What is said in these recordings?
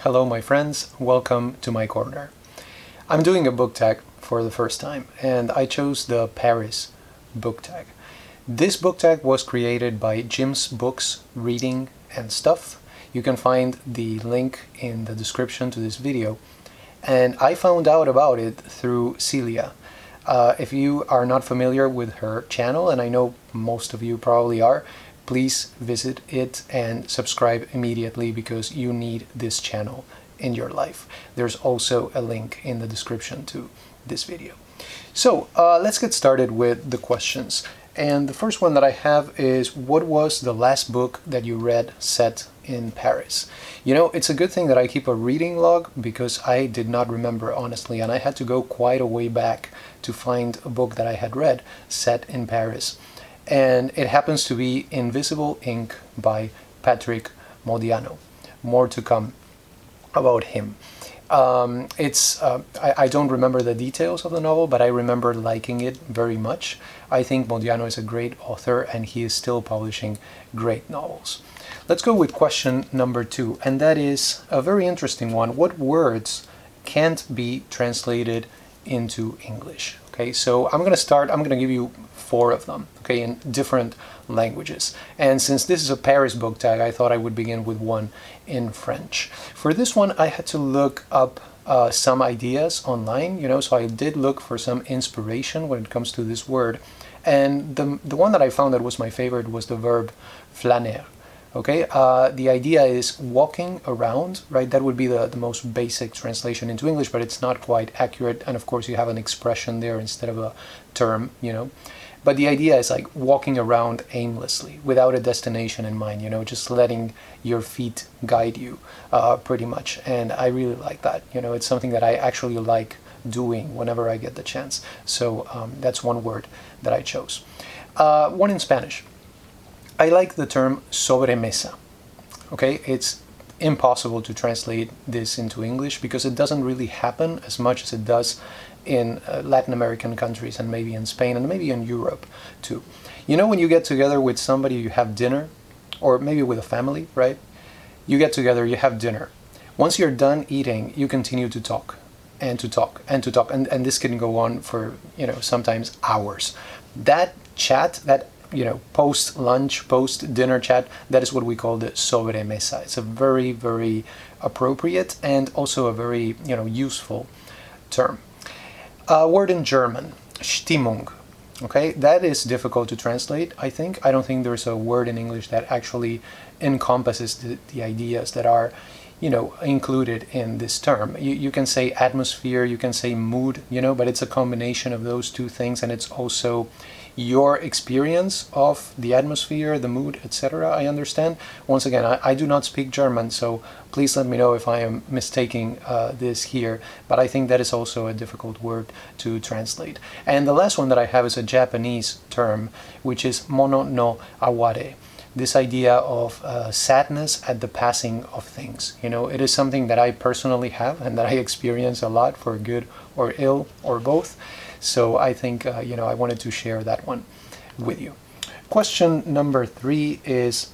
Hello my friends, welcome to my corner. I'm doing a book tag for the first time and I chose the Paris book tag. This book tag was created by Jim's Books, Reading and Stuff. You can find the link in the description to this video. And I found out about it through Celia. If you are not familiar with her channel, and I know most of you probably are, please visit it and subscribe immediately because you need this channel in your life. There's also a link in the description to this video. So let's get started with the questions. And the first one that I have is, what was the last book that you read set in Paris? You know, it's a good thing that I keep a reading log because I did not remember, honestly, and I had to go quite a way back to find a book that I had read set in Paris. And it happens to be Invisible Ink by Patrick Modiano. More to come about him. I don't remember the details of the novel, but I remember liking it very much. I think Modiano is a great author and he is still publishing great novels. Let's go with question number 2, and that is a very interesting one. What words can't be translated into English? Okay, so I'm going to give you 4 of them, okay, in different languages. And since this is a Paris book tag, I thought I would begin with one in French. For this one, I had to look up some ideas online, so I did look for some inspiration when it comes to this word. And the one that I found that was my favorite was the verb flâner. Okay, the idea is walking around, right? That would be the most basic translation into English, but it's not quite accurate. And of course, you have an expression there instead of a term, But the idea is like walking around aimlessly without a destination in mind, just letting your feet guide you pretty much. And I really like that. It's something that I actually like doing whenever I get the chance. So that's one word that I chose. One in Spanish. I like the term sobremesa. Okay, it's impossible to translate this into English because it doesn't really happen as much as it does in Latin American countries and maybe in Spain and maybe in Europe too. When you get together with somebody, you have dinner, or maybe with a family, right? You get together, you have dinner. Once you're done eating, you continue to talk and to talk and to talk. And this can go on for, sometimes hours. That chat, that post-lunch, post-dinner chat, that is what we call the sobremesa. It's a very, very appropriate and also a very, useful term. A word in German, Stimmung. Okay, that is difficult to translate, I think. I don't think there's a word in English that actually encompasses the ideas that are, included in this term. You can say atmosphere, you can say mood, but it's a combination of those two things, and it's also your experience of the atmosphere, the mood, etc. I understand. Once again, I do not speak German, so please let me know if I am mistaking this here, but I think that is also a difficult word to translate. And the last one that I have is a Japanese term, which is mono no aware. This idea of sadness at the passing of things. It is something that I personally have and that I experience a lot, for good or ill or both. So I think, I wanted to share that one with you. Question number 3 is,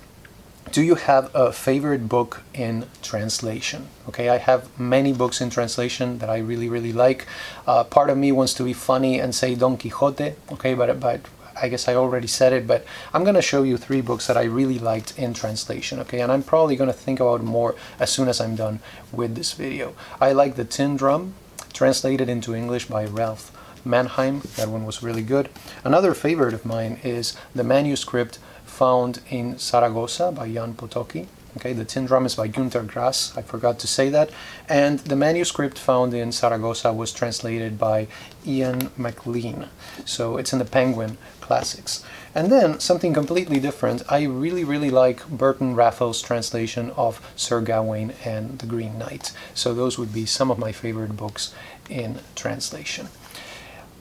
do you have a favorite book in translation? Okay, I have many books in translation that I really, really like. Part of me wants to be funny and say Don Quixote, okay, but I guess I already said it, but I'm going to show you 3 books that I really liked in translation, okay? And I'm probably going to think about more as soon as I'm done with this video. I like The Tin Drum, translated into English by Ralph Manheim. That one was really good. Another favorite of mine is the manuscript found in Zaragoza by Jan Potocki. Okay, The Tin Drum is by Günter Grass. I forgot to say that. And the manuscript found in Zaragoza was translated by Ian MacLean. So it's in the Penguin Classics. And then something completely different. I really, really like Burton Raffles' translation of Sir Gawain and the Green Knight. So those would be some of my favorite books in translation.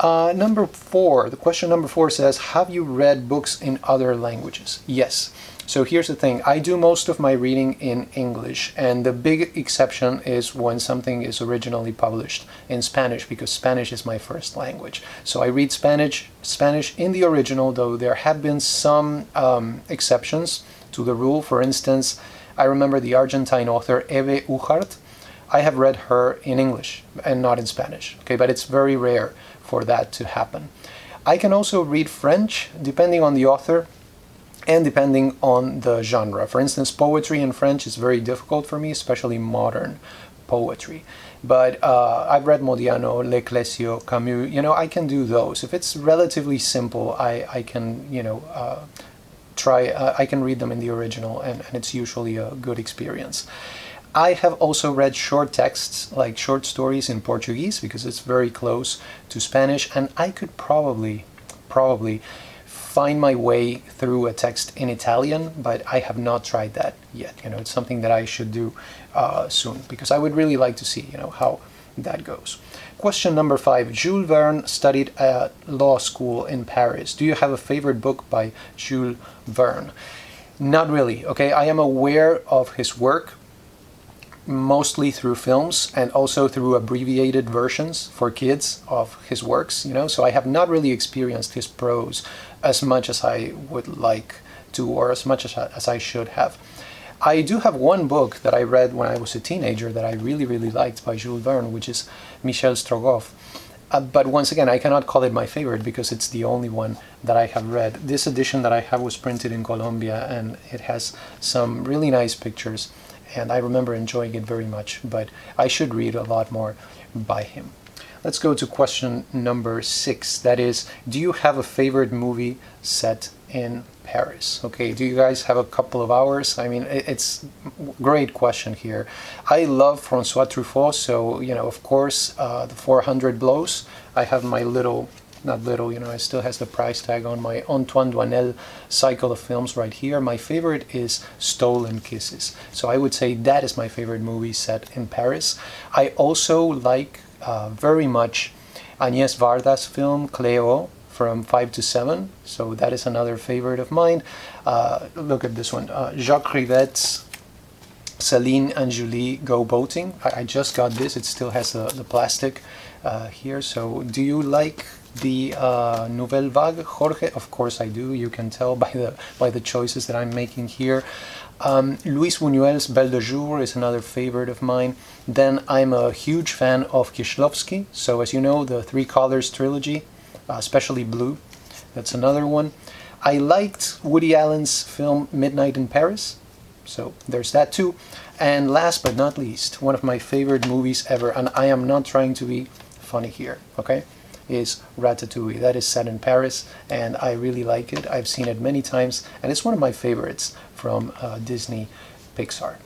Number 4, the question number 4 says, have you read books in other languages? Yes. So here's the thing, I do most of my reading in English, and the big exception is when something is originally published in Spanish, because Spanish is my first language. So I read Spanish in the original, though there have been some exceptions to the rule. For instance, I remember the Argentine author Eve Uhart. I have read her in English and not in Spanish, okay, but it's very rare for that to happen. I can also read French depending on the author and depending on the genre. For instance, poetry in French is very difficult for me, especially modern poetry. But I've read Modiano, Leclésio, Camus, I can do those. If it's relatively simple, I can, I can read them in the original, and it's usually a good experience. I have also read short texts, like short stories in Portuguese, because it's very close to Spanish, and I could probably find my way through a text in Italian, but I have not tried that yet. It's something that I should do soon, because I would really like to see, how that goes. Question number 5. Jules Verne studied at law school in Paris. Do you have a favorite book by Jules Verne? Not really, okay? I am aware of his work, mostly through films and also through abbreviated versions for kids of his works, so I have not really experienced his prose as much as I would like to, or as much as I should have. I do have one book that I read when I was a teenager that I really, really liked by Jules Verne, which is Michel Strogoff. But once again, I cannot call it my favorite because it's the only one that I have read. This edition that I have was printed in Colombia, and it has some really nice pictures, and I remember enjoying it very much, but I should read a lot more by him. Let's go to question number 6. That is, do you have a favorite movie set in Paris? Okay, do you guys have a couple of hours? I mean, it's a great question here. I love François Truffaut, so, of course, the 400 Blows. I have my little, not little, it still has the price tag on my Antoine Doinel cycle of films right here. My favorite is Stolen Kisses. So I would say that is my favorite movie set in Paris. I also like very much Agnès Varda's film Cléo from 5 to 7. So that is another favorite of mine. Look at this one. Jacques Rivette's Céline and Julie Go Boating. I just got this. It still has the plastic here. So do you like the Nouvelle Vague, Jorge? Of course I do. You can tell by the choices that I'm making here. Luis Buñuel's Belle de Jour is another favorite of mine. Then I'm a huge fan of Kieślowski. So as you know, the Three Colors trilogy, especially Blue, that's another one. I liked Woody Allen's film Midnight in Paris. So there's that too. And last but not least, one of my favorite movies ever, and I am not trying to be funny here, okay, is Ratatouille. That is set in Paris, and I really like it. I've seen it many times, and it's one of my favorites from Disney Pixar.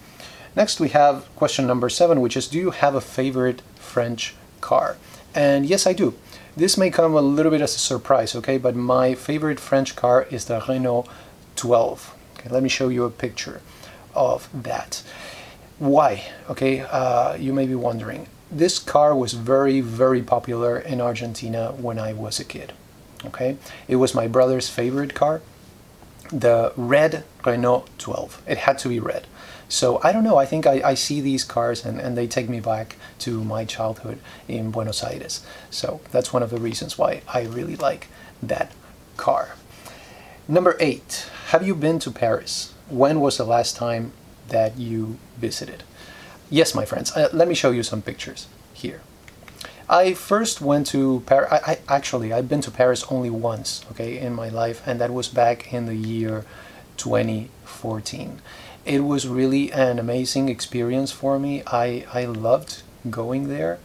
Next we have question number 7, which is, do you have a favorite French car? And yes, I do. This may come a little bit as a surprise, okay, but my favorite French car is the Renault 12. Okay, let me show you a picture of that. Why? Okay, you may be wondering. This car was very, very popular in Argentina when I was a kid. Okay, it was my brother's favorite car, the red Renault 12. It had to be red. So I don't know, I think I see these cars and they take me back to my childhood in Buenos Aires. So that's one of the reasons why I really like that car. Number 8, have you been to Paris? When was the last time that you visited? Yes, my friends, let me show you some pictures here. I first went to Paris. I've been to Paris only once, okay, in my life, and that was back in the year 2014. It was really an amazing experience for me. I loved going there.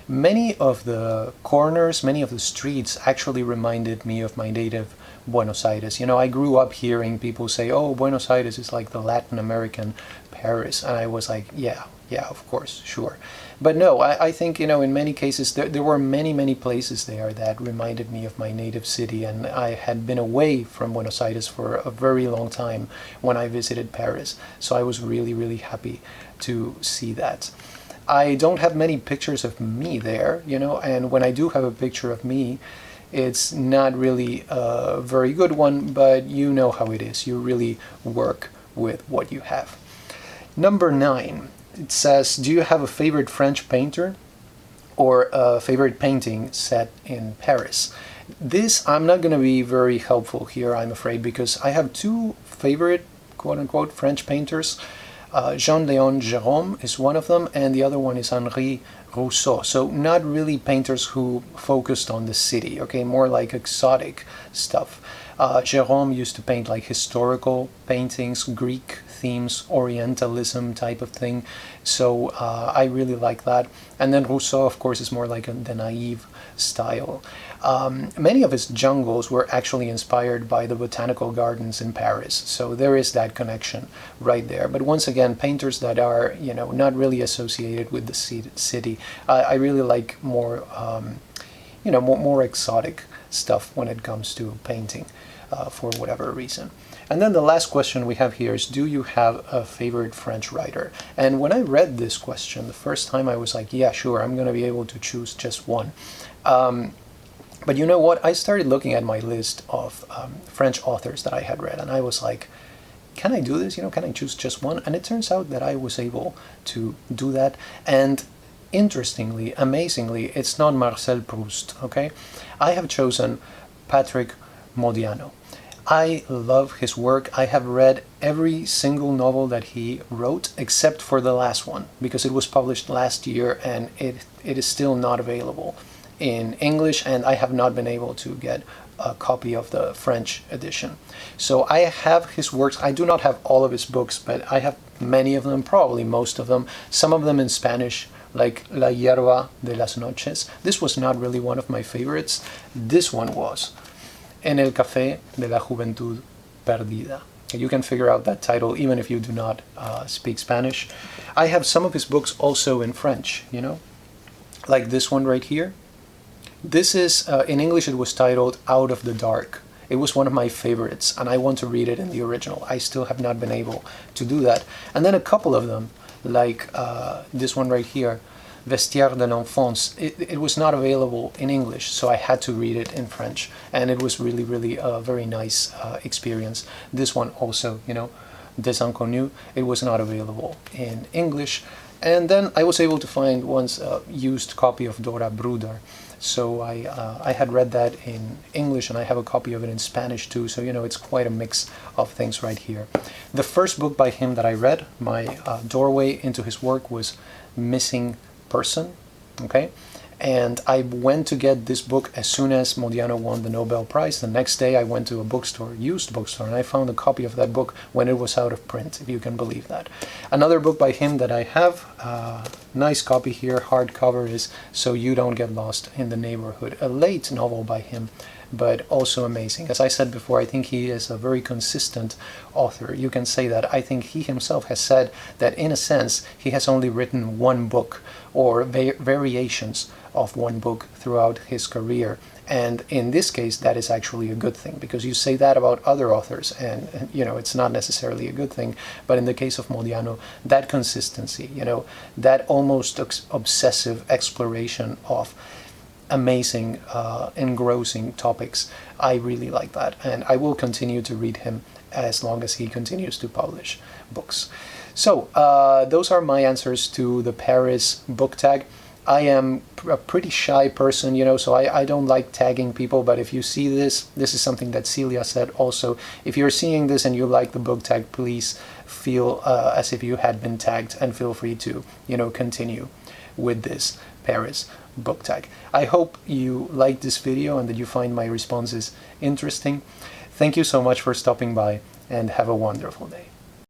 Many of the corners, many of the streets actually reminded me of my native Buenos Aires. I grew up hearing people say, oh, Buenos Aires is like the Latin American Paris. And I was like, yeah, of course, sure. But no, I think, in many cases, there were many places there that reminded me of my native city. And I had been away from Buenos Aires for a very long time when I visited Paris. So I was really, really happy to see that. I don't have many pictures of me there, and when I do have a picture of me, it's not really a very good one, but you know how it is. You really work with what you have. Number 9, it says, do you have a favorite French painter or a favorite painting set in Paris? This, I'm not going to be very helpful here, I'm afraid, because I have 2 favorite, quote-unquote, French painters. Jean-Léon Gérôme is one of them, and the other one is Henri Rousseau. So not really painters who focused on the city, okay, more like exotic stuff. Gérôme used to paint like historical paintings, Greek themes, Orientalism type of thing. So I really like that. And then Rousseau, of course, is more like the naive style. Many of his jungles were actually inspired by the botanical gardens in Paris. So there is that connection right there. But once again, painters that are, you know, not really associated with the city. I really like more, you know, more exotic stuff when it comes to painting for whatever reason. And then the last question we have here is, do you have a favorite French writer? And when I read this question the first time, I was like, yeah, sure, I'm going to be able to choose just one. But you know what? I started looking at my list of French authors that I had read, and I was like, can I do this? You know, can I choose just one? And it turns out that I was able to do that. And interestingly, amazingly, it's not Marcel Proust, okay? I have chosen Patrick Modiano. I love his work. I have read every single novel that he wrote except for the last one, because it was published last year and it is still not available in English, and I have not been able to get a copy of the French edition. So I have his works. I do not have all of his books, but I have many of them, probably most of them, some of them in Spanish, like La Hierba de las Noches. This was not really one of my favorites. This one was. En el Café de la Juventud Perdida. You can figure out that title even if you do not speak Spanish. I have some of his books also in French, you know, like this one right here. This is, in English it was titled Out of the Dark. It was one of my favorites, and I want to read it in the original. I still have not been able to do that. And then a couple of them, like this one right here, Vestiaire de l'Enfance, it was not available in English, so I had to read it in French, and it was really, really a very nice experience. This one also, you know, Des Inconnus, it was not available in English. And then I was able to find once a used copy of Dora Bruder. So I had read that in English, and I have a copy of it in Spanish too. So, you know, it's quite a mix of things right here. The first book by him that I read, my doorway into his work, was Missing Person, okay? And I went to get this book as soon as Modiano won the Nobel Prize. The next day I went to a bookstore, used bookstore, and I found a copy of that book when it was out of print, if you can believe that. Another book by him that I have, nice copy here, hardcover, is So You Don't Get Lost in the Neighborhood, a late novel by him, but also amazing. As I said before, I think he is a very consistent author. You can say that. I think he himself has said that in a sense he has only written one book or variations of one book throughout his career. And in this case, that is actually a good thing, because you say that about other authors and you know, it's not necessarily a good thing. But in the case of Modiano, that consistency, you know, that almost obsessive exploration of amazing, engrossing topics, I really like that. And I will continue to read him as long as he continues to publish books. So those are my answers to the Paris book tag. I am a pretty shy person, you know, so I don't like tagging people, but if you see this is something that Celia said also. If you're seeing this and you like the book tag, please feel as if you had been tagged, and feel free to, you know, continue with this Paris book tag. I hope you liked this video and that you find my responses interesting. Thank you so much for stopping by, and have a wonderful day.